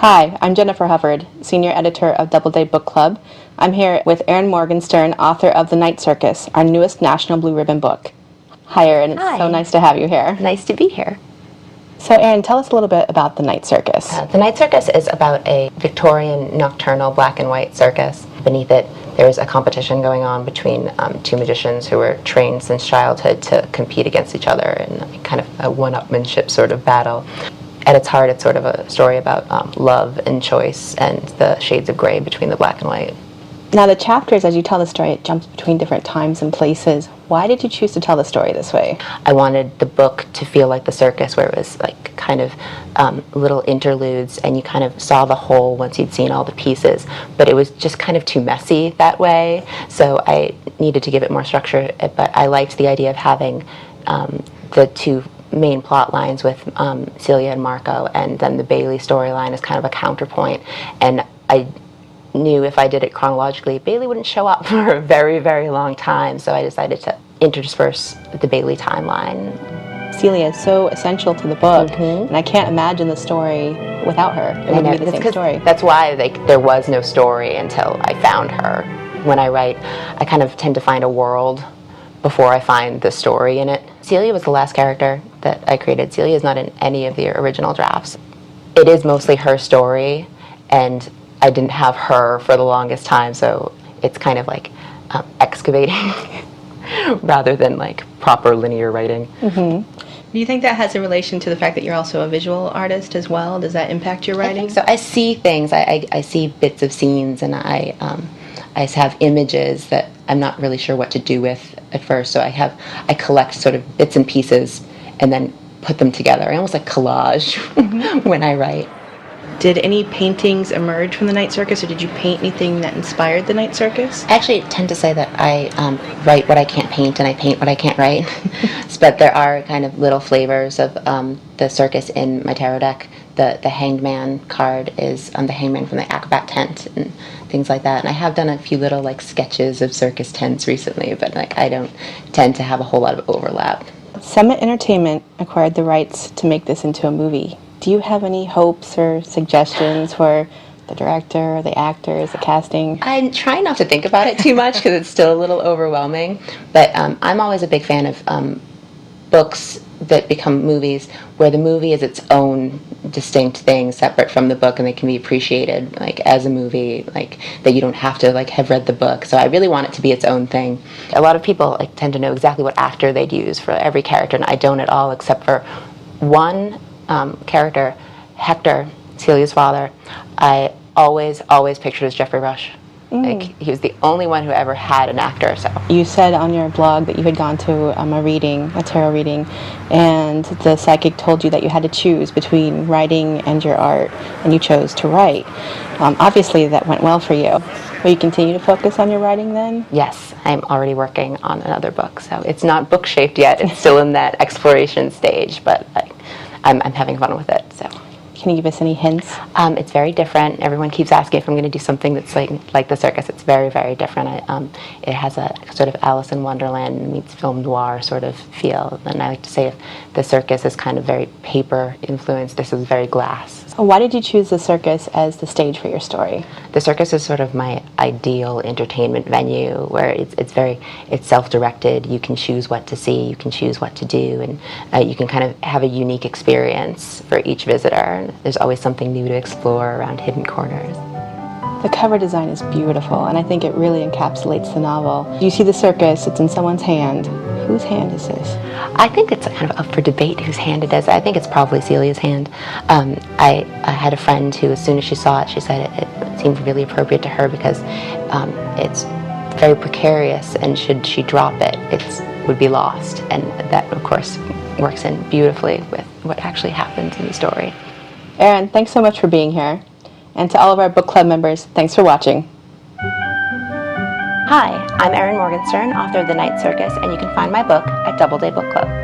Hi, I'm Jennifer Hubbard, Senior Editor of Doubleday Book Club. I'm here with Erin Morgenstern, author of The Night Circus, our newest National Blue Ribbon book. Hi, Erin. It's so nice to have you here. Nice to be here. So, Erin, tell us a little bit about The Night Circus. The Night Circus is about a Victorian nocturnal black and white circus. Beneath it, there's a competition going on between two magicians who were trained since childhood to compete against each other in kind of a one-upmanship sort of battle. At its heart, it's sort of a story about love and choice and the shades of gray between the black and white. Now, the chapters, as you tell the story, it jumps between different times and places. Why did you choose to tell the story this way? I wanted the book to feel like the circus, where it was like kind of little interludes, and you kind of saw the whole once you'd seen all the pieces. But it was just kind of too messy that way, so I needed to give it more structure. But I liked the idea of having the two main plot lines with Celia and Marco, and then the Bailey storyline is kind of a counterpoint. And I knew if I did it chronologically, Bailey wouldn't show up for a very, very long time, so I decided to intersperse the Bailey timeline. Celia is so essential to the book, and I can't imagine the story without her. It wouldn't be the same story. That's why there was no story until I found her. When I write, I kind of tend to find a world before I find the story in it. Celia was the last character that I created. Celia is not in any of the original drafts. It is mostly her story, and I didn't have her for the longest time, so it's kind of like excavating rather than like proper linear writing. Do you think that has a relation to the fact that you're also a visual artist as well? Does that impact your writing? I think so. I see things. I see bits of scenes, and I have images that I'm not really sure what to do with at first. So I collect sort of bits and pieces and then put them together. I almost like collage when I write. Did any paintings emerge from the Night Circus, or did you paint anything that inspired the Night Circus? I actually tend to say that I write what I can't paint and I paint what I can't write. But there are kind of little flavors of the circus in my tarot deck. The Hanged Man card is the Hangman from the Acrobat tent and things like that. And I have done a few little like sketches of circus tents recently, but like I don't tend to have a whole lot of overlap. Summit Entertainment acquired the rights to make this into a movie. Do you have any hopes or suggestions for the director, the actors, the casting? I'm trying not to think about it too much because it's still a little overwhelming, but I'm always a big fan of books that become movies where the movie is its own distinct thing separate from the book, and they can be appreciated like as a movie, like that you don't have to like have read the book. So I really want it to be its own thing. A lot of people like tend to know exactly what actor they'd use for every character, and I don't at all, except for one character, Hector, Celia's father. I always pictured as Jeffrey Rush. Like he was the only one who ever had an actor. So you said on your blog that you had gone to a tarot reading, and the psychic told you that you had to choose between writing and your art, and you chose to write. Obviously, that went well for you. Will you continue to focus on your writing then? Yes, I'm already working on another book, so it's not book-shaped yet. It's still in that exploration stage, but I'm having fun with it. So. Can you give us any hints? It's very different. Everyone keeps asking if I'm going to do something that's like the circus. It's very, very different. It has a sort of Alice in Wonderland meets film noir sort of feel. And I like to say if the circus is kind of very paper influenced, this is very glass. So why did you choose the circus as the stage for your story? The circus is sort of my ideal entertainment venue where it's self-directed. You can choose what to see, you can choose what to do, and you can kind of have a unique experience for each visitor. There's always something new to explore around hidden corners. The cover design is beautiful, and I think it really encapsulates the novel. You see the circus, it's in someone's hand. Whose hand is this? I think it's kind of up for debate whose hand it is. I think it's probably Celia's hand. I had a friend who, as soon as she saw it, she said it seemed really appropriate to her because it's very precarious, and should she drop it, it would be lost. And that, of course, works in beautifully with what actually happens in the story. Erin, thanks so much for being here. And to all of our book club members, thanks for watching. Hi, I'm Erin Morgenstern, author of The Night Circus, and you can find my book at Doubleday Book Club.